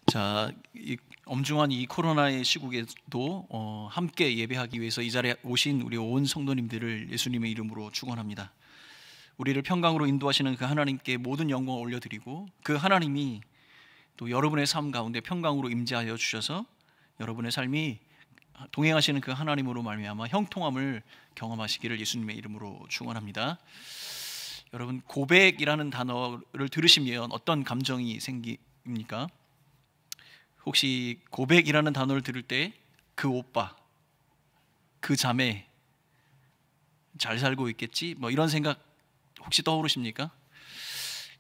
자, 이 엄중한 이 코로나의 시국에도 함께 예배하기 위해서 이 자리에 오신 우리 온 성도님들을 예수님의 이름으로 축원합니다. 우리를 평강으로 인도하시는 그 하나님께 모든 영광을 올려드리고, 그 하나님이 또 여러분의 삶 가운데 평강으로 임재하여 주셔서 여러분의 삶이 동행하시는 그 하나님으로 말미암아 형통함을 경험하시기를 예수님의 이름으로 축원합니다. 여러분, 고백이라는 단어를 들으시면 어떤 감정이 생깁니까? 혹시 고백이라는 단어를 들을 때 그 오빠, 그 자매 잘 살고 있겠지? 뭐 이런 생각 혹시 떠오르십니까?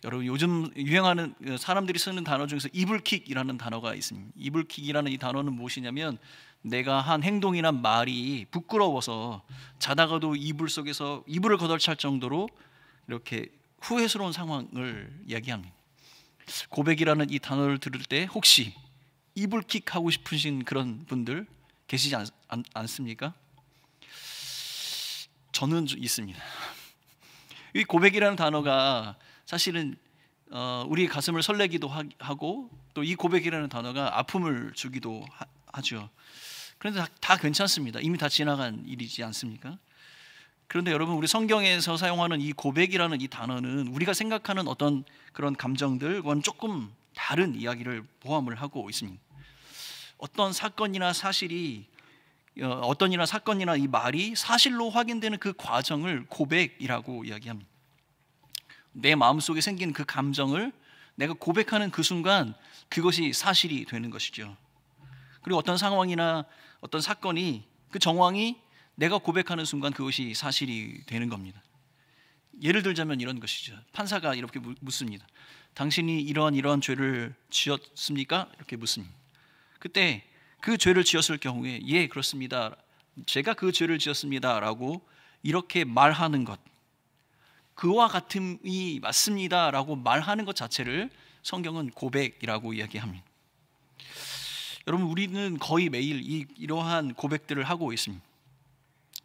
여러분, 요즘 유행하는 사람들이 쓰는 단어 중에서 이불킥이라는 단어가 있습니다. 이불킥이라는 이 단어는 무엇이냐면, 내가 한 행동이나 말이 부끄러워서 자다가도 이불 속에서 이불을 걷어찰 정도로 이렇게 후회스러운 상황을 이야기합니다. 고백이라는 이 단어를 들을 때 혹시 이불킥 하고 싶으신 그런 분들 계시지 않습니까? 저는 있습니다. 이 고백이라는 단어가 사실은 우리 가슴을 설레기도 하고, 또 이 고백이라는 단어가 아픔을 주기도 하죠. 그런데 다 괜찮습니다. 이미 다 지나간 일이지 않습니까? 그런데 여러분, 우리 성경에서 사용하는 이 고백이라는 이 단어는 우리가 생각하는 어떤 그런 감정들과는 조금 다른 이야기를 포함을 하고 있습니다. 어떤 사건이나 이 말이 사실로 확인되는 그 과정을 고백이라고 이야기합니다. 내 마음속에 생긴 그 감정을 내가 고백하는 그 순간 그것이 사실이 되는 것이죠. 그리고 어떤 상황이나 어떤 사건이, 그 정황이 내가 고백하는 순간 그것이 사실이 되는 겁니다. 예를 들자면 이런 것이죠. 판사가 이렇게 묻습니다. 당신이 이러한 죄를 지었습니까? 이렇게 묻습니다. 그때 그 죄를 지었을 경우에 예, 그렇습니다, 제가 그 죄를 지었습니다 라고 이렇게 말하는 것, 그와 같음이 맞습니다 라고 말하는 것 자체를 성경은 고백이라고 이야기합니다. 여러분, 우리는 거의 매일 이러한 고백들을 하고 있습니다.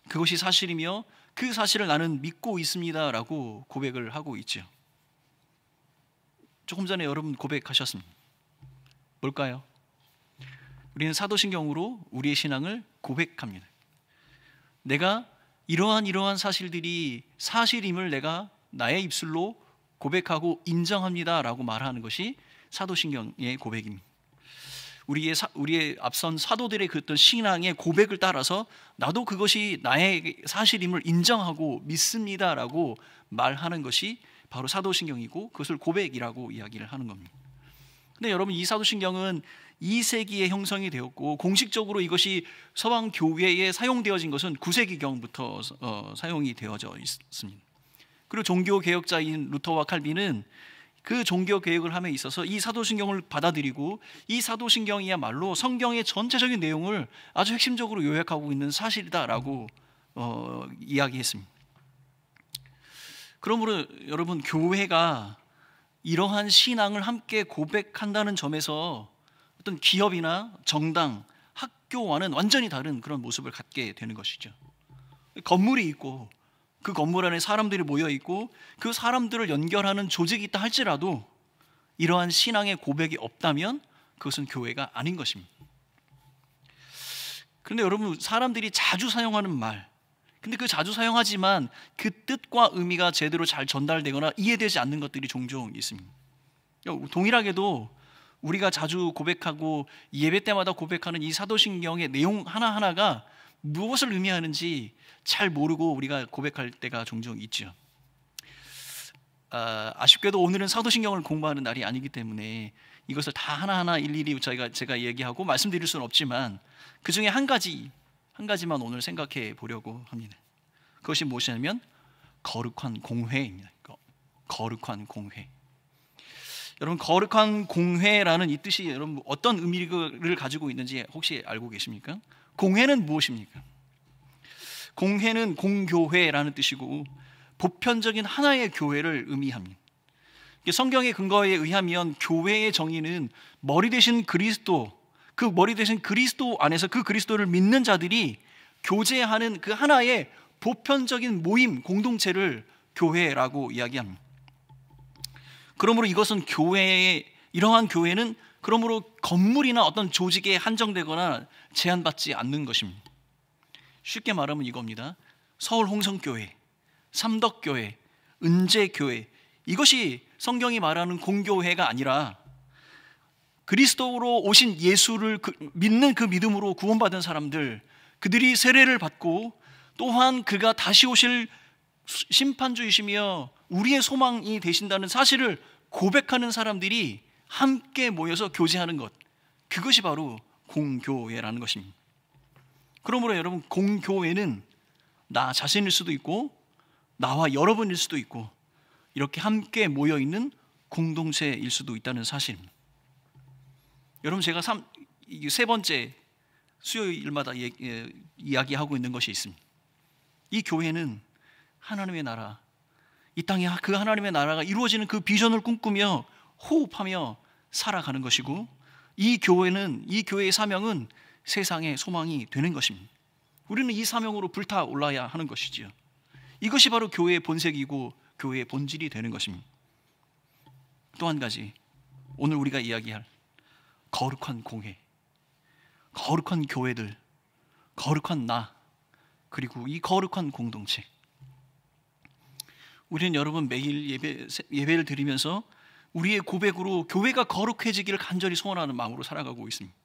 그것이 사실이며 그 사실을 나는 믿고 있습니다 라고 고백을 하고 있죠. 조금 전에 여러분 고백하셨습니다. 뭘까요? 우리는 사도신경으로 우리의 신앙을 고백합니다. 내가 이러한 사실들이 사실임을 내가 나의 입술로 고백하고 인정합니다 라고 말하는 것이 사도신경의 고백입니다. 우리의 앞선 사도들의 그 어떤 신앙의 고백을 따라서 나도 그것이 나의 사실임을 인정하고 믿습니다 라고 말하는 것이 바로 사도신경이고, 그것을 고백이라고 이야기를 하는 겁니다. 근데 여러분, 이 사도신경은 2세기에 형성이 되었고, 공식적으로 이것이 서방 교회에 사용되어진 것은 9세기경부터 사용이 되어져 있습니다. 그리고 종교 개혁자인 루터와 칼빈은 그 종교 개혁을 함에 있어서 이 사도신경을 받아들이고, 이 사도신경이야말로 성경의 전체적인 내용을 아주 핵심적으로 요약하고 있는 사실이다라고 이야기했습니다. 그러므로 여러분, 교회가 이러한 신앙을 함께 고백한다는 점에서 어떤 기업이나 정당, 학교와는 완전히 다른 그런 모습을 갖게 되는 것이죠. 건물이 있고 그 건물 안에 사람들이 모여 있고 그 사람들을 연결하는 조직이 있다 할지라도 이러한 신앙의 고백이 없다면 그것은 교회가 아닌 것입니다. 그런데 여러분, 사람들이 자주 사용하는 말, 근데 그 자주 사용하지만 그 뜻과 의미가 제대로 잘 전달되거나 이해되지 않는 것들이 종종 있습니다. 동일하게도 우리가 자주 고백하고 예배 때마다 고백하는 이 사도신경의 내용 하나하나가 무엇을 의미하는지 잘 모르고 우리가 고백할 때가 종종 있죠. 아쉽게도 오늘은 사도신경을 공부하는 날이 아니기 때문에 이것을 다 하나하나 일일이 제가 얘기하고 말씀드릴 수는 없지만, 그 중에 한 가지만 오늘 생각해 보려고 합니다. 그것이 무엇이냐면 거룩한 공회입니다. 거룩한 공회. 여러분, 거룩한 공회라는 이 뜻이 여러분 어떤 의미를 가지고 있는지 혹시 알고 계십니까? 공회는 무엇입니까? 공회는 공교회라는 뜻이고, 보편적인 하나의 교회를 의미합니다. 성경의 근거에 의하면 교회의 정의는 머리 대신 그리스도, 그 머리 대신 그리스도 안에서 그 그리스도를 믿는 자들이 교제하는 그 하나의 보편적인 모임, 공동체를 교회라고 이야기합니다. 그러므로 이것은 이러한 교회는 그러므로 건물이나 어떤 조직에 한정되거나 제한받지 않는 것입니다. 쉽게 말하면 이겁니다. 서울 홍성교회, 삼덕교회, 은재교회, 이것이 성경이 말하는 공교회가 아니라 그리스도로 오신 예수를 믿는 그 믿음으로 구원받은 사람들, 그들이 세례를 받고 또한 그가 다시 오실 심판주이시며 우리의 소망이 되신다는 사실을 고백하는 사람들이 함께 모여서 교제하는 것, 그것이 바로 공교회라는 것입니다. 그러므로 여러분, 공교회는 나 자신일 수도 있고 나와 여러분일 수도 있고 이렇게 함께 모여있는 공동체일 수도 있다는 사실입니다. 여러분, 제가 세 번째 수요일마다 이야기하고 있는 것이 있습니다. 이 교회는 하나님의 나라, 이 땅에 그 하나님의 나라가 이루어지는 그 비전을 꿈꾸며 호흡하며 살아가는 것이고, 이 교회의 사명은 세상의 소망이 되는 것입니다. 우리는 이 사명으로 불타올라야 하는 것이지요. 이것이 바로 교회의 본색이고 교회의 본질이 되는 것입니다. 또 한 가지, 오늘 우리가 이야기할 거룩한 공회, 거룩한 교회들, 거룩한 나, 그리고 이 거룩한 공동체. 우리는 여러분 매일 예배를 드리면서 우리의 고백으로 교회가 거룩해지기를 간절히 소원하는 마음으로 살아가고 있습니다.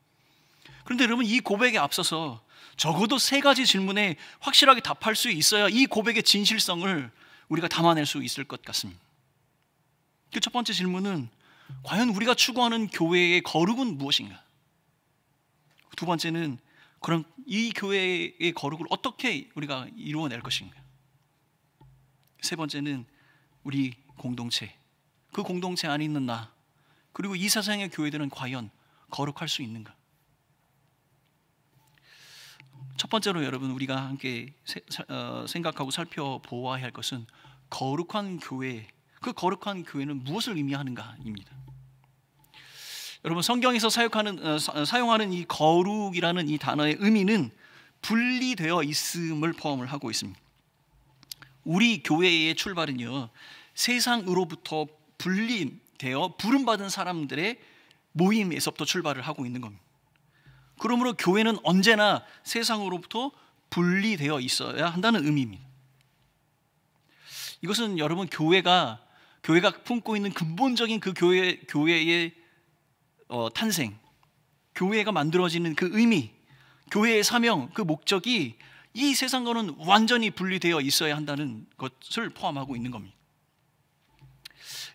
그런데 여러분, 이 고백에 앞서서 적어도 세 가지 질문에 확실하게 답할 수 있어야 이 고백의 진실성을 우리가 담아낼 수 있을 것 같습니다. 그 첫 번째 질문은, 과연 우리가 추구하는 교회의 거룩은 무엇인가? 두 번째는, 그럼 이 교회의 거룩을 어떻게 우리가 이루어낼 것인가? 세 번째는, 우리 공동체, 그 공동체 안에 있는 나, 그리고 이 세상의 교회들은 과연 거룩할 수 있는가? 첫 번째로 여러분, 우리가 함께 생각하고 살펴보아야 할 것은 거룩한 교회, 그 거룩한 교회는 무엇을 의미하는가입니다. 여러분, 성경에서 사용하는 이 거룩이라는 이 단어의 의미는 분리되어 있음을 포함을 하고 있습니다. 우리 교회의 출발은요, 세상으로부터 분리되어 부름받은 사람들의 모임에서부터 출발을 하고 있는 겁니다. 그러므로 교회는 언제나 세상으로부터 분리되어 있어야 한다는 의미입니다. 이것은 여러분, 교회가 품고 있는 근본적인 그 교회의 탄생, 교회가 만들어지는 그 의미, 교회의 사명, 그 목적이 이 세상과는 완전히 분리되어 있어야 한다는 것을 포함하고 있는 겁니다.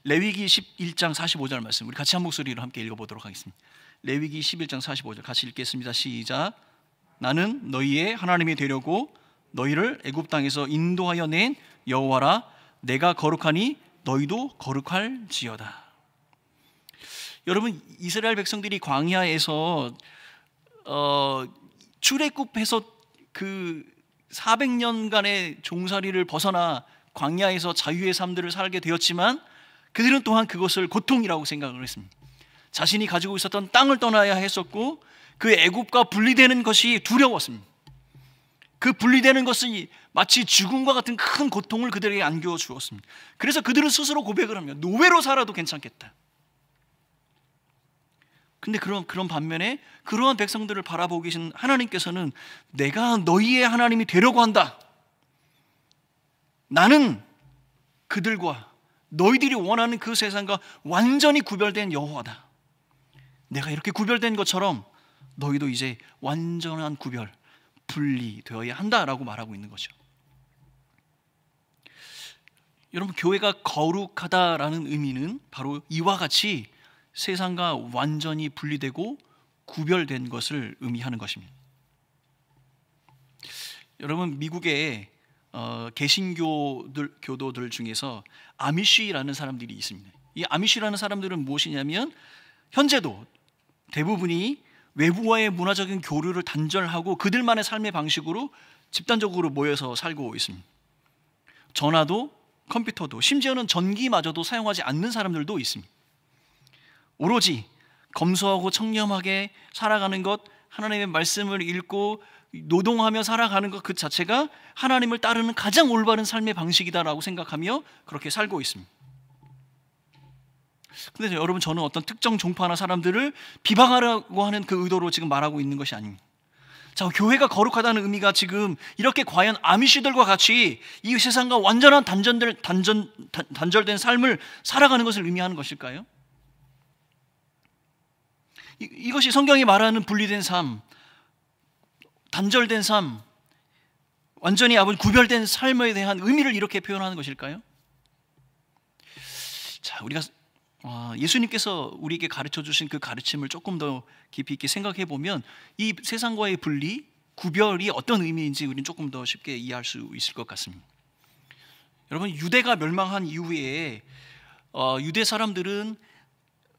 레위기 11장 45절 말씀, 우리 같이 한 목소리로 함께 읽어보도록 하겠습니다. 레위기 11장 45절 같이 읽겠습니다. 시작. 나는 너희의 하나님이 되려고 너희를 애굽 땅에서 인도하여 낸 여호와라. 내가 거룩하니 너희도 거룩할지어다. 여러분, 이스라엘 백성들이 광야에서 출애굽해서 그 400년간의 종살이를 벗어나 광야에서 자유의 삶들을 살게 되었지만, 그들은 또한 그것을 고통이라고 생각을 했습니다. 자신이 가지고 있었던 땅을 떠나야 했었고, 그 애굽과 분리되는 것이 두려웠습니다. 그 분리되는 것이 마치 죽음과 같은 큰 고통을 그들에게 안겨 주었습니다. 그래서 그들은 스스로 고백을 하며 노예로 살아도 괜찮겠다. 근데 그런 반면에 그러한 백성들을 바라보고 계신 하나님께서는 내가 너희의 하나님이 되려고 한다. 나는 그들과 너희들이 원하는 그 세상과 완전히 구별된 여호와다. 내가 이렇게 구별된 것처럼 너희도 이제 완전한 구별, 분리되어야 한다라고 말하고 있는 거죠. 여러분, 교회가 거룩하다라는 의미는 바로 이와 같이 세상과 완전히 분리되고 구별된 것을 의미하는 것입니다. 여러분, 미국의 개신교도들 중에서 아미쉬라는 사람들이 있습니다. 이 아미쉬라는 사람들은 무엇이냐면, 현재도 대부분이 외부와의 문화적인 교류를 단절하고 그들만의 삶의 방식으로 집단적으로 모여서 살고 있습니다. 전화도, 컴퓨터도, 심지어는 전기마저도 사용하지 않는 사람들도 있습니다. 오로지 검소하고 청렴하게 살아가는 것, 하나님의 말씀을 읽고 노동하며 살아가는 것 그 자체가 하나님을 따르는 가장 올바른 삶의 방식이다라고 생각하며 그렇게 살고 있습니다. 근데 여러분, 저는 어떤 특정 종파나 사람들을 비방하려고 하는 그 의도로 지금 말하고 있는 것이 아닙니다. 자, 교회가 거룩하다는 의미가 지금 이렇게 과연 아미시들과 같이 이 세상과 완전한 단절된 삶을 살아가는 것을 의미하는 것일까요? 이것이 성경이 말하는 분리된 삶, 단절된 삶, 완전히 구별된 삶에 대한 의미를 이렇게 표현하는 것일까요? 자, 우리가 예수님께서 우리에게 가르쳐 주신 그 가르침을 조금 더 깊이 있게 생각해 보면 이 세상과의 분리, 구별이 어떤 의미인지 우리는 조금 더 쉽게 이해할 수 있을 것 같습니다. 여러분, 유대가 멸망한 이후에 유대 사람들은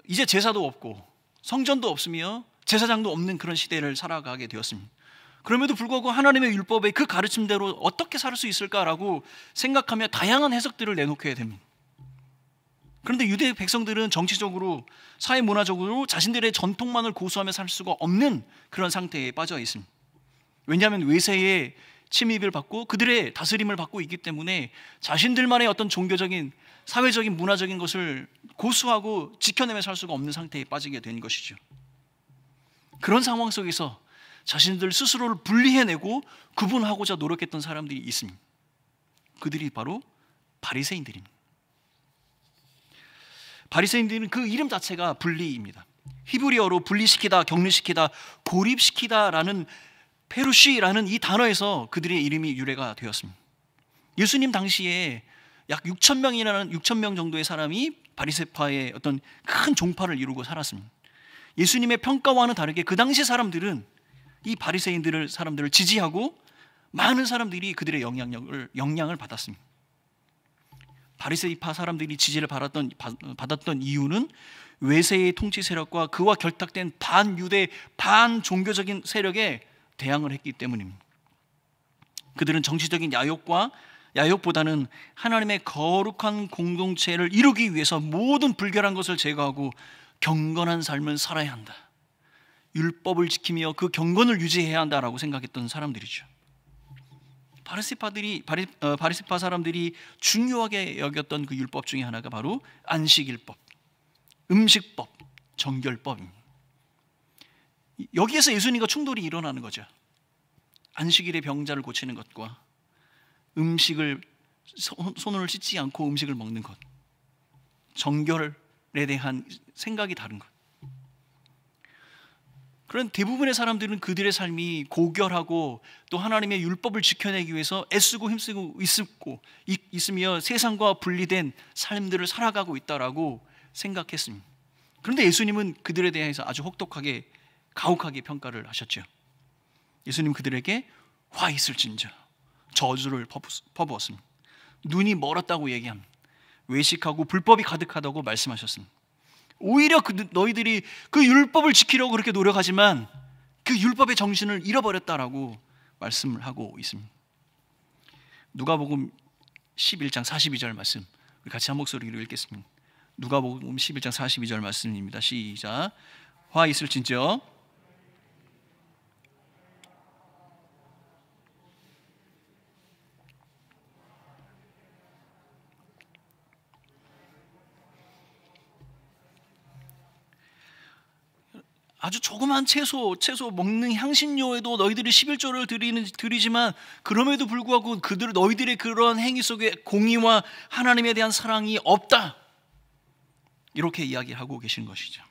이제 제사도 없고 성전도 없으며 제사장도 없는 그런 시대를 살아가게 되었습니다. 그럼에도 불구하고 하나님의 율법의 그 가르침대로 어떻게 살 수 있을까라고 생각하며 다양한 해석들을 내놓게 됩니다. 그런데 유대 백성들은 정치적으로, 사회 문화적으로 자신들의 전통만을 고수하며 살 수가 없는 그런 상태에 빠져 있습니다. 왜냐하면 외세의 침입을 받고 그들의 다스림을 받고 있기 때문에 자신들만의 어떤 종교적인, 사회적인, 문화적인 것을 고수하고 지켜내며 살 수가 없는 상태에 빠지게 된 것이죠. 그런 상황 속에서 자신들 스스로를 분리해내고 구분하고자 노력했던 사람들이 있습니다. 그들이 바로 바리새인들입니다. 바리새인들은 그 이름 자체가 분리입니다. 히브리어로 분리시키다, 격리시키다, 고립시키다라는 페루시라는 이 단어에서 그들의 이름이 유래가 되었습니다. 예수님 당시에 약 6,000명 정도의 사람이 바리새파의 어떤 큰 종파를 이루고 살았습니다. 예수님의 평가와는 다르게 그 당시 사람들은 이 사람들을 지지하고 많은 사람들이 그들의 영향을 받았습니다. 바리새파 사람들이 지지를 받았던 이유는 외세의 통치 세력과 그와 결탁된 반유대, 반종교적인 세력에 대항을 했기 때문입니다. 그들은 정치적인 야욕보다는 하나님의 거룩한 공동체를 이루기 위해서 모든 불결한 것을 제거하고 경건한 삶을 살아야 한다, 율법을 지키며 그 경건을 유지해야 한다라고 생각했던 사람들이죠. 바리새파 사람들이 중요하게 여겼던 그 율법 중에 하나가 바로 안식일법, 음식법, 정결법입니다. 여기에서 예수님과 충돌이 일어나는 거죠. 안식일에 병자를 고치는 것과 손을 씻지 않고 음식을 먹는 것, 정결에 대한 생각이 다른 것. 그런 대부분의 사람들은 그들의 삶이 고결하고 또 하나님의 율법을 지켜내기 위해서 애쓰고 힘쓰고 있으며 세상과 분리된 삶들을 살아가고 있다라고 생각했습니다. 그런데 예수님은 그들에 대해서 아주 혹독하게, 가혹하게 평가를 하셨죠. 예수님 그들에게 화 있을진저, 저주를 퍼부었습니다. 눈이 멀었다고 얘기합니다. 외식하고 불법이 가득하다고 말씀하셨습니다. 오히려 너희들이 그 율법을 지키려고 그렇게 노력하지만 그 율법의 정신을 잃어버렸다라고 말씀을 하고 있습니다. 누가복음 11장 42절 말씀, 우리 같이 한 목소리로 읽겠습니다. 누가복음 11장 42절 말씀입니다. 시작. 화 있을진저 아주 조그만 채소 먹는 향신료에도 너희들이 11조를 드리지만 그럼에도 불구하고 너희들의 그런 행위 속에 공의와 하나님에 대한 사랑이 없다, 이렇게 이야기하고 계신 것이죠.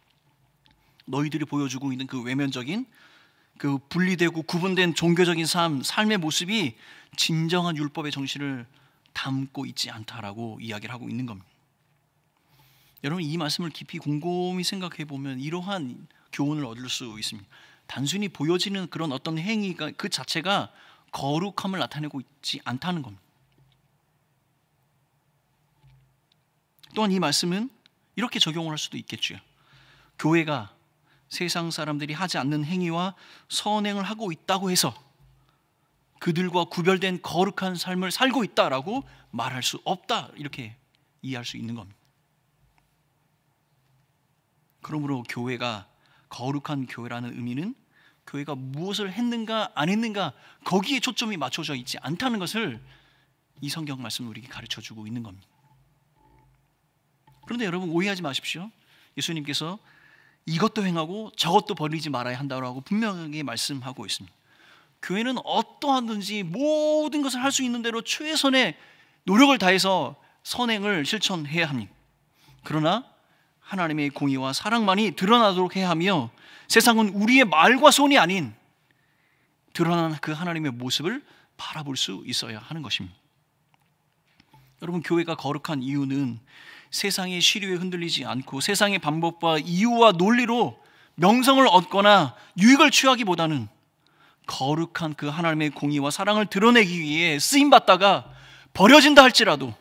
너희들이 보여주고 있는 그 외면적인, 그 분리되고 구분된 종교적인 삶의 모습이 진정한 율법의 정신을 담고 있지 않다라고 이야기를 하고 있는 겁니다. 여러분, 이 말씀을 깊이 곰곰이 생각해 보면 이러한 교훈을 얻을 수 있습니다. 단순히 보여지는 그런 어떤 행위가 그 자체가 거룩함을 나타내고 있지 않다는 겁니다. 또한 이 말씀은 이렇게 적용을 할 수도 있겠죠. 교회가 세상 사람들이 하지 않는 행위와 선행을 하고 있다고 해서 그들과 구별된 거룩한 삶을 살고 있다라고 말할 수 없다, 이렇게 이해할 수 있는 겁니다. 그러므로 교회가 거룩한 교회라는 의미는 교회가 무엇을 했는가 안 했는가 거기에 초점이 맞춰져 있지 않다는 것을 이 성경 말씀은 우리에게 가르쳐주고 있는 겁니다. 그런데 여러분, 오해하지 마십시오. 예수님께서 이것도 행하고 저것도 버리지 말아야 한다고 분명하게 말씀하고 있습니다. 교회는 어떠하든지 모든 것을 할 수 있는 대로 최선의 노력을 다해서 선행을 실천해야 합니다. 그러나 하나님의 공의와 사랑만이 드러나도록 해야 하며 세상은 우리의 말과 손이 아닌 드러나는 그 하나님의 모습을 바라볼 수 있어야 하는 것입니다. 여러분, 교회가 거룩한 이유는 세상의 시류에 흔들리지 않고 세상의 방법과 이유와 논리로 명성을 얻거나 유익을 취하기보다는 거룩한 그 하나님의 공의와 사랑을 드러내기 위해 쓰임받다가 버려진다 할지라도,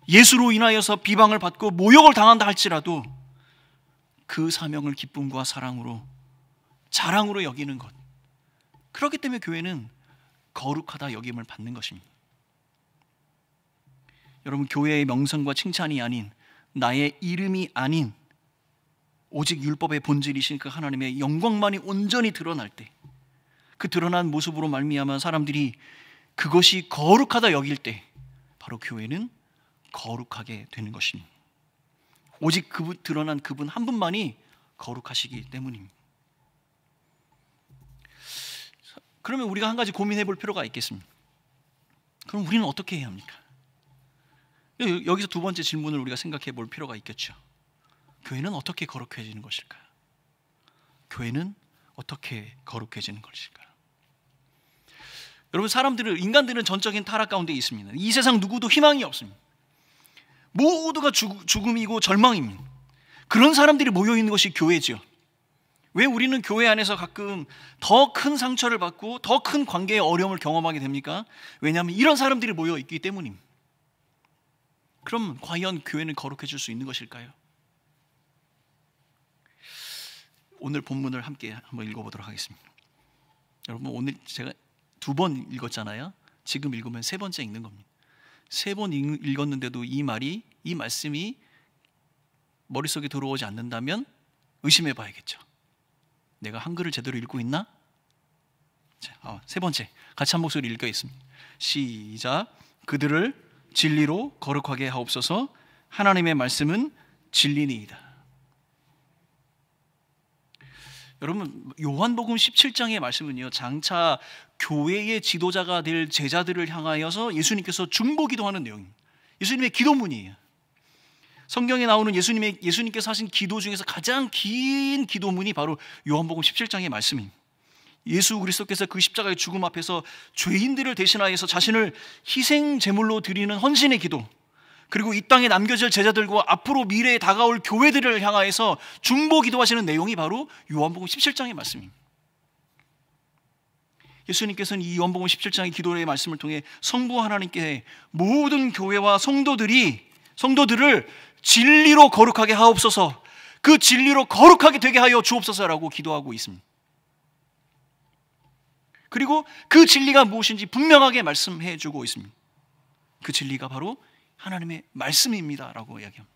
예수로 인하여서 비방을 받고 모욕을 당한다 할지라도 그 사명을 기쁨과 사랑으로, 자랑으로 여기는 것, 그렇기 때문에 교회는 거룩하다 여김을 받는 것입니다. 여러분, 교회의 명성과 칭찬이 아닌, 나의 이름이 아닌 오직 율법의 본질이신 그 하나님의 영광만이 온전히 드러날 때, 그 드러난 모습으로 말미암아 사람들이 그것이 거룩하다 여길 때 바로 교회는 거룩하게 되는 것입니다. 오직 그분, 드러난 그분 한 분만이 거룩하시기 때문입니다. 그러면 우리가 한 가지 고민해 볼 필요가 있겠습니다. 그럼 우리는 어떻게 해야 합니까? 여기서 두 번째 질문을 우리가 생각해 볼 필요가 있겠죠. 교회는 어떻게 거룩해지는 것일까요? 교회는 어떻게 거룩해지는 것일까요? 여러분, 인간들은 전적인 타락 가운데 있습니다. 이 세상 누구도 희망이 없습니다. 모두가 죽음이고 절망입니다. 그런 사람들이 모여있는 것이 교회죠. 왜 우리는 교회 안에서 가끔 더 큰 상처를 받고 더 큰 관계의 어려움을 경험하게 됩니까? 왜냐하면 이런 사람들이 모여있기 때문입니다. 그럼 과연 교회는 거룩해질 수 있는 것일까요? 오늘 본문을 함께 한번 읽어보도록 하겠습니다. 여러분, 오늘 제가 2번 읽었잖아요. 지금 읽으면 3번째 읽는 겁니다. 3번 읽었는데도 이 말씀이 머릿속에 들어오지 않는다면 의심해 봐야겠죠. 내가 한글을 제대로 읽고 있나? 자, 3번째 같이 한 목소리 읽겠습니다. 시작. 그들을 진리로 거룩하게 하옵소서. 하나님의 말씀은 진리니이다. 여러분, 요한복음 17장의 말씀은요, 장차 교회의 지도자가 될 제자들을 향하여서 예수님께서 중보기도하는 내용입니다. 예수님의 기도문이에요. 성경에 나오는 예수님께서 하신 기도 중에서 가장 긴 기도문이 바로 요한복음 17장의 말씀입니다. 예수 그리스도께서 그 십자가의 죽음 앞에서 죄인들을 대신하여서 자신을 희생 제물로 드리는 헌신의 기도, 그리고 이 땅에 남겨질 제자들과 앞으로 미래에 다가올 교회들을 향하여서 중보 기도하시는 내용이 바로 요한복음 17장의 말씀입니다. 예수님께서는 이 요한복음 17장의 기도의 말씀을 통해 성부 하나님께 모든 교회와 성도들을 진리로 거룩하게 하옵소서, 그 진리로 거룩하게 되게 하여 주옵소서라고 기도하고 있습니다. 그리고 그 진리가 무엇인지 분명하게 말씀해 주고 있습니다. 그 진리가 바로 하나님의 말씀입니다라고 이야기합니다.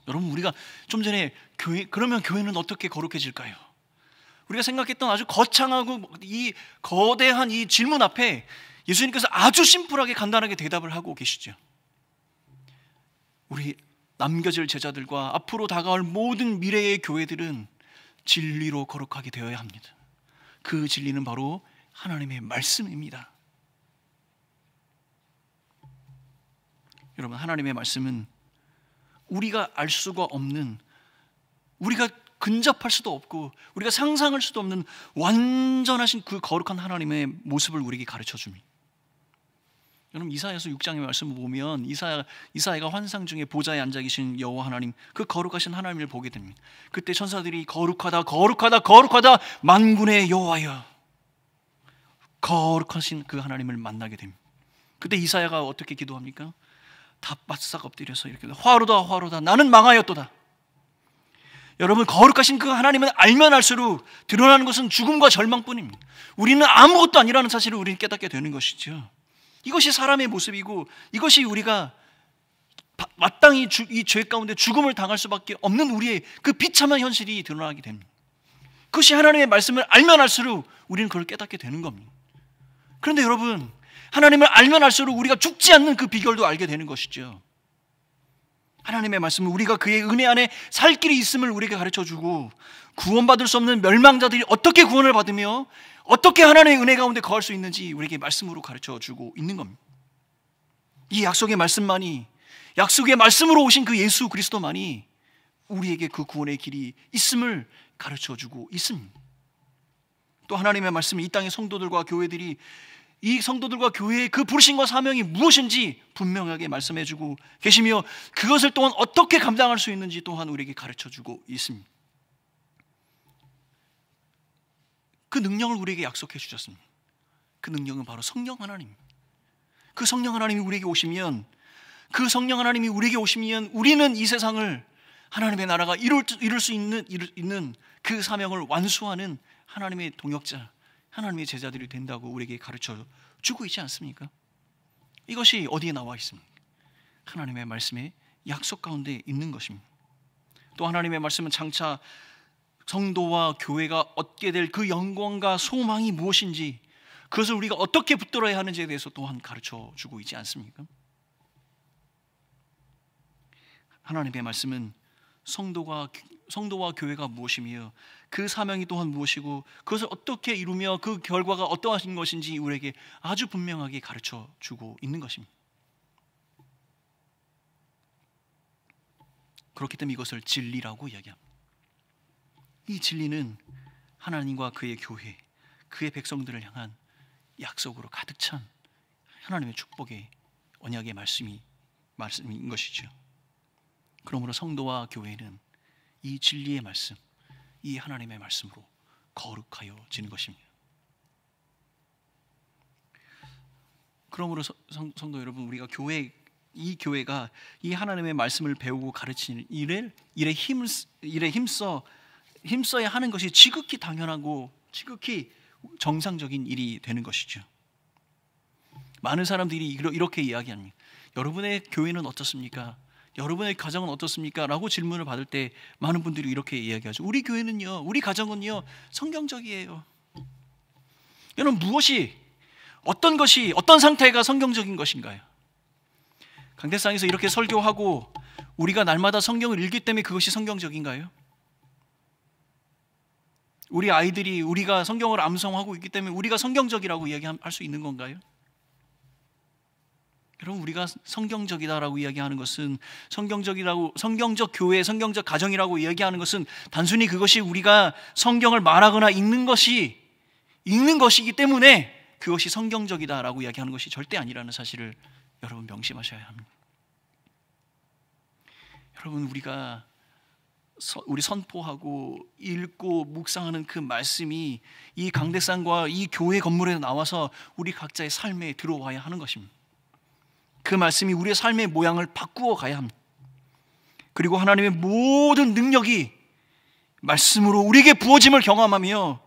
여러분, 우리가 좀 전에 그러면 교회는 어떻게 거룩해질까요? 우리가 생각했던 아주 거창하고 이 거대한 이 질문 앞에 예수님께서 아주 심플하게 간단하게 대답을 하고 계시죠. 우리 남겨질 제자들과 앞으로 다가올 모든 미래의 교회들은 진리로 거룩하게 되어야 합니다. 그 진리는 바로 하나님의 말씀입니다. 여러분, 하나님의 말씀은 우리가 알 수가 없는, 우리가 근접할 수도 없고 우리가 상상할 수도 없는 완전하신 그 거룩한 하나님의 모습을 우리에게 가르쳐 줍니다. 여러분, 이사야서 6장의 말씀을 보면 이사야가 환상 중에 보좌에 앉아 계신 여호와 하나님, 그 거룩하신 하나님을 보게 됩니다. 그때 천사들이 거룩하다 거룩하다 거룩하다 만군의 여호와여, 거룩하신 그 하나님을 만나게 됩니다. 그때 이사야가 어떻게 기도합니까? 다 바싹 엎드려서 이렇게, 화로다 화로다 나는 망하였도다. 여러분, 거룩하신 그 하나님은 알면 알수록 드러나는 것은 죽음과 절망뿐입니다. 우리는 아무것도 아니라는 사실을 우리는 깨닫게 되는 것이죠. 이것이 사람의 모습이고, 이것이 우리가 마땅히 이 죄 가운데 죽음을 당할 수밖에 없는 우리의 그 비참한 현실이 드러나게 됩니다. 그것이 하나님의 말씀을 알면 알수록 우리는 그걸 깨닫게 되는 겁니다. 그런데 여러분, 하나님을 알면 알수록 우리가 죽지 않는 그 비결도 알게 되는 것이죠. 하나님의 말씀은 우리가 그의 은혜 안에 살 길이 있음을 우리에게 가르쳐주고, 구원받을 수 없는 멸망자들이 어떻게 구원을 받으며 어떻게 하나님의 은혜 가운데 거할 수 있는지 우리에게 말씀으로 가르쳐주고 있는 겁니다. 이 약속의 말씀만이, 약속의 말씀으로 오신 그 예수 그리스도만이 우리에게 그 구원의 길이 있음을 가르쳐주고 있습니다. 또 하나님의 말씀은 이 땅의 성도들과 교회들이, 이 성도들과 교회의 그 부르심과 사명이 무엇인지 분명하게 말씀해주고 계시며, 그것을 또한 어떻게 감당할 수 있는지 또한 우리에게 가르쳐주고 있습니다. 그 능력을 우리에게 약속해 주셨습니다. 그 능력은 바로 성령 하나님. 그 성령 하나님이 우리에게 오시면, 그 성령 하나님이 우리에게 오시면 우리는 이 세상을, 하나님의 나라가 이룰 수 있는 그 사명을 완수하는 하나님의 동역자, 하나님의 제자들이 된다고 우리에게 가르쳐 주고 있지 않습니까? 이것이 어디에 나와 있습니까? 하나님의 말씀의 약속 가운데 있는 것입니다. 또 하나님의 말씀은 장차 성도와 교회가 얻게 될 그 영광과 소망이 무엇인지, 그것을 우리가 어떻게 붙들어야 하는지에 대해서 또한 가르쳐 주고 있지 않습니까? 하나님의 말씀은 성도와 교회가 무엇이며 그 사명이 또한 무엇이고 그것을 어떻게 이루며 그 결과가 어떠한 것인지 우리에게 아주 분명하게 가르쳐 주고 있는 것입니다. 그렇기 때문에 이것을 진리라고 이야기합니다. 이 진리는 하나님과 그의 교회, 그의 백성들을 향한 약속으로 가득 찬 하나님의 축복의 언약의 말씀인 것이죠. 그러므로 성도와 교회는 이 진리의 말씀, 이 하나님의 말씀으로 거룩하여지는 것입니다. 그러므로 성도 여러분, 우리가 이 교회가 이 하나님의 말씀을 배우고 가르치는 일에 힘써야 하는 것이 지극히 당연하고 지극히 정상적인 일이 되는 것이죠. 많은 사람들이 이렇게 이야기합니다. 여러분의 교회는 어떻습니까? 여러분의 가정은 어떻습니까? 라고 질문을 받을 때 많은 분들이 이렇게 이야기하죠. 우리 교회는요, 우리 가정은요, 성경적이에요. 여러분, 어떤 상태가 성경적인 것인가요? 강대상에서 이렇게 설교하고 우리가 날마다 성경을 읽기 때문에 그것이 성경적인가요? 우리 아이들이 우리가 성경을 암송하고 있기 때문에 우리가 성경적이라고 이야기할 수 있는 건가요? 여러분, 우리가 성경적이다라고 이야기하는 것은, 성경적 교회, 성경적 가정이라고 이야기하는 것은 단순히 그것이 우리가 성경을 말하거나 읽는 것이기 때문에 그것이 성경적이다라고 이야기하는 것이 절대 아니라는 사실을 여러분 명심하셔야 합니다. 여러분, 우리 선포하고 읽고 묵상하는 그 말씀이 이 강대상과 이 교회 건물에 나와서 우리 각자의 삶에 들어와야 하는 것입니다. 그 말씀이 우리의 삶의 모양을 바꾸어 가야 합니다. 그리고 하나님의 모든 능력이 말씀으로 우리에게 부어짐을 경험하며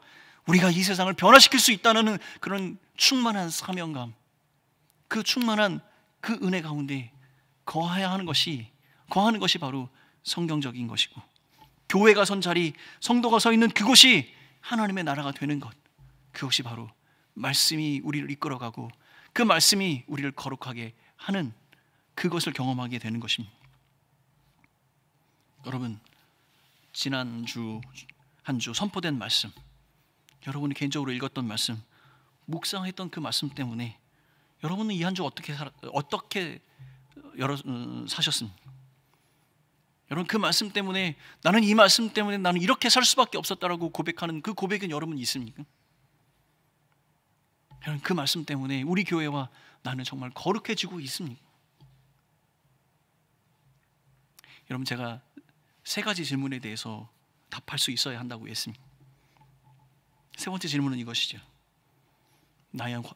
우리가 이 세상을 변화시킬 수 있다는 그런 충만한 사명감, 그 충만한 그 은혜 가운데 거하는 것이 바로 성경적인 것이고, 교회가 선 자리, 성도가 서 있는 그곳이 하나님의 나라가 되는 것, 그것이 바로 말씀이 우리를 이끌어가고 그 말씀이 우리를 거룩하게 하는 그것을 경험하게 되는 것입니다. 여러분, 지난주 한 주 선포된 말씀, 여러분이 개인적으로 읽었던 말씀, 묵상했던 그 말씀 때문에 여러분은 이 한 주 어떻게 사셨습니까? 여러분, 그 말씀 때문에 나는 이 말씀 때문에 나는 이렇게 살 수밖에 없었다라고 고백하는 그 고백은 여러분 있습니까? 여러분, 그 말씀 때문에 우리 교회와 나는 정말 거룩해지고 있습니다. 여러분, 제가 3가지 질문에 대해서 답할 수 있어야 한다고 했습니다. 3번째 질문은 이것이죠.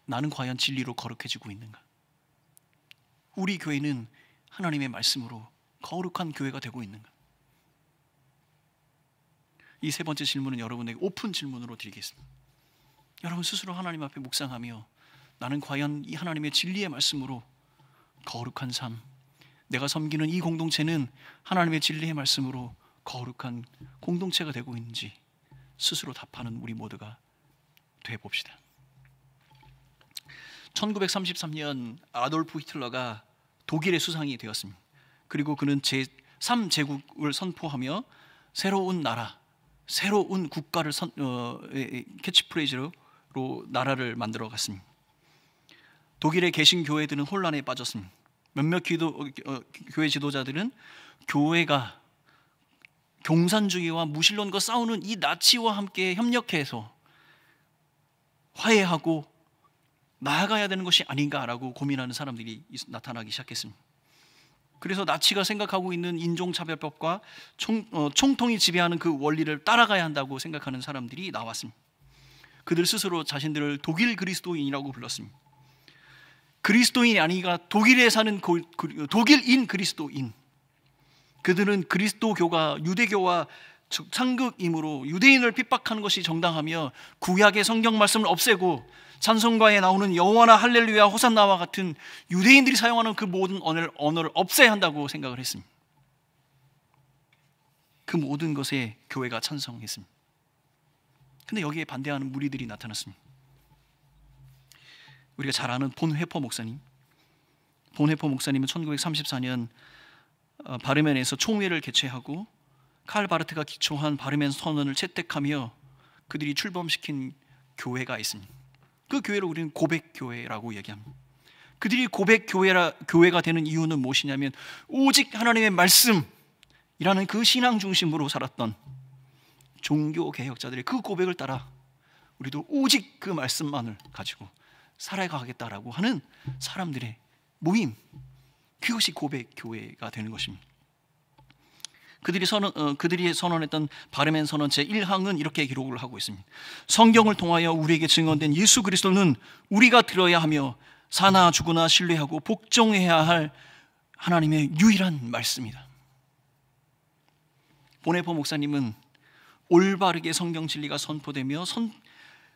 나는 과연 진리로 거룩해지고 있는가? 우리 교회는 하나님의 말씀으로 거룩한 교회가 되고 있는가? 이 3번째 질문은 여러분에게 오픈 질문으로 드리겠습니다. 여러분 스스로 하나님 앞에 묵상하며 나는 과연 이 하나님의 진리의 말씀으로 거룩한 삶, 내가 섬기는 이 공동체는 하나님의 진리의 말씀으로 거룩한 공동체가 되고 있는지 스스로 답하는 우리 모두가 되어봅시다. 1933년 아돌프 히틀러가 독일의 수상이 되었습니다. 그리고 그는 제3제국을 선포하며 새로운 나라, 새로운 국가를 캐치프레이즈로 나라를 만들어 갔습니다. 독일의 개신교회들은 혼란에 빠졌습니다. 몇몇 교회 지도자들은 교회가共産주의와 무신론과 싸우는 이 나치와 함께 협력해서 화해하고 나아가야 되는 것이 아닌가라고 고민하는 사람들이 나타나기 시작했습니다. 그래서 나치가 생각하고 있는 인종차별법과 총통이 지배하는 그 원리를 따라가야 한다고 생각하는 사람들이 나왔습니다. 그들 스스로 자신들을 독일 그리스도인이라고 불렀습니다. 그리스도인이 아니라 독일에 사는 독일인 그리스도인. 그들은 그리스도교가 유대교와 상극이므로 유대인을 핍박하는 것이 정당하며 구약의 성경 말씀을 없애고 찬송가에 나오는 여호와나 할렐루야 호산나와 같은 유대인들이 사용하는 그 모든 언어를 없애야 한다고 생각을 했습니다. 그 모든 것에 교회가 찬성했습니다. 근데 여기에 반대하는 무리들이 나타났습니다. 우리가 잘 아는 본회퍼 목사님. 본회퍼 목사님은 1934년 바르멘에서 총회를 개최하고 칼 바르트가 기초한 바르멘 선언을 채택하며 그들이 출범시킨 교회가 있습니다. 그 교회를 우리는 고백교회라고 얘기합니다. 그들이 고백교회가 되는 이유는 무엇이냐면 오직 하나님의 말씀이라는 그 신앙 중심으로 살았던 종교개혁자들의 그 고백을 따라 우리도 오직 그 말씀만을 가지고 살아가겠다라고 하는 사람들의 모임, 그것이 고백교회가 되는 것입니다. 그들이 선언했던 바르멘 선언 제1항은 이렇게 기록을 하고 있습니다. 성경을 통하여 우리에게 증언된 예수 그리스도는 우리가 들어야 하며 사나 죽으나 신뢰하고 복종해야 할 하나님의 유일한 말씀이다. 보네포 목사님은 올바르게 성경 진리가 선포되며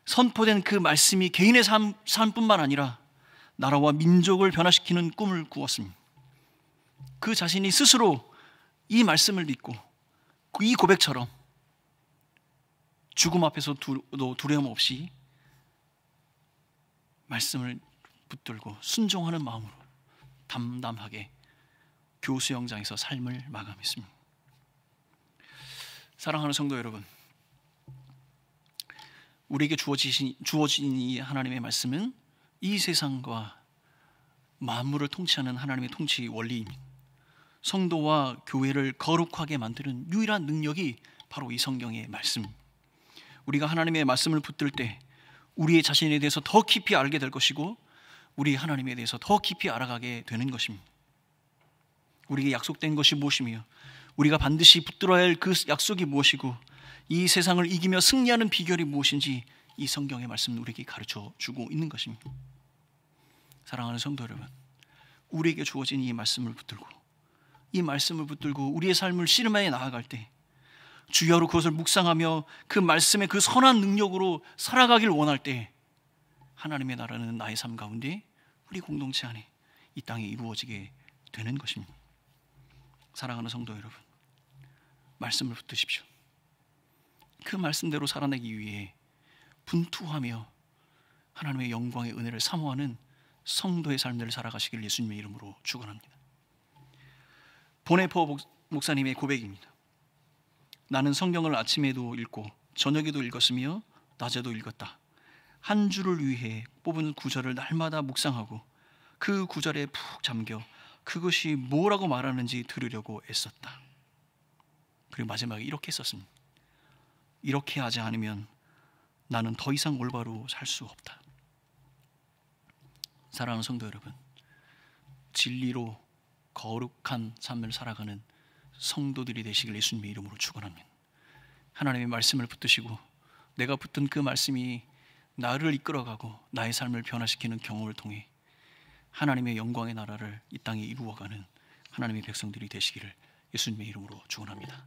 선포된 그 말씀이 개인의 삶뿐만 아니라 나라와 민족을 변화시키는 꿈을 꾸었습니다. 그 자신이 스스로 이 말씀을 믿고 이 고백처럼 죽음 앞에서 두려움 없이 말씀을 붙들고 순종하는 마음으로 담담하게 교수영장에서 삶을 마감했습니다. 사랑하는 성도 여러분, 우리에게 주어진 이 하나님의 말씀은 이 세상과 만물을 통치하는 하나님의 통치 원리입니다. 성도와 교회를 거룩하게 만드는 유일한 능력이 바로 이 성경의 말씀. 우리가 하나님의 말씀을 붙들 때 우리의 자신에 대해서 더 깊이 알게 될 것이고 우리 하나님에 대해서 더 깊이 알아가게 되는 것입니다. 우리에게 약속된 것이 무엇이며 우리가 반드시 붙들어야 할 그 약속이 무엇이고 이 세상을 이기며 승리하는 비결이 무엇인지 이 성경의 말씀은 우리에게 가르쳐 주고 있는 것입니다. 사랑하는 성도 여러분, 우리에게 주어진 이 말씀을 붙들고 우리의 삶을 씨름해 나아갈 때 주야로 그것을 묵상하며 그 말씀의 그 선한 능력으로 살아가길 원할 때 하나님의 나라는 나의 삶 가운데 우리 공동체 안에 이 땅에 이루어지게 되는 것입니다. 사랑하는 성도 여러분, 말씀을 붙드십시오. 그 말씀대로 살아내기 위해 분투하며 하나님의 영광의 은혜를 사모하는 성도의 삶들을 살아가시길 예수님의 이름으로 축원합니다. 보네포 목사님의 고백입니다. 나는 성경을 아침에도 읽고 저녁에도 읽었으며 낮에도 읽었다. 한 주를 위해 뽑은 구절을 날마다 묵상하고 그 구절에 푹 잠겨 그것이 뭐라고 말하는지 들으려고 애썼다. 그리고 마지막에 이렇게 썼습니다. 이렇게 하지 않으면 나는 더 이상 올바로 살 수 없다. 사랑하는 성도 여러분, 진리로 거룩한 삶을 살아가는 성도들이 되시길 예수님의 이름으로 축원합니다. 하나님의 말씀을 붙드시고 내가 붙든 그 말씀이 나를 이끌어가고 나의 삶을 변화시키는 경험을 통해 하나님의 영광의 나라를 이 땅에 이루어가는 하나님의 백성들이 되시기를 예수님의 이름으로 축원합니다.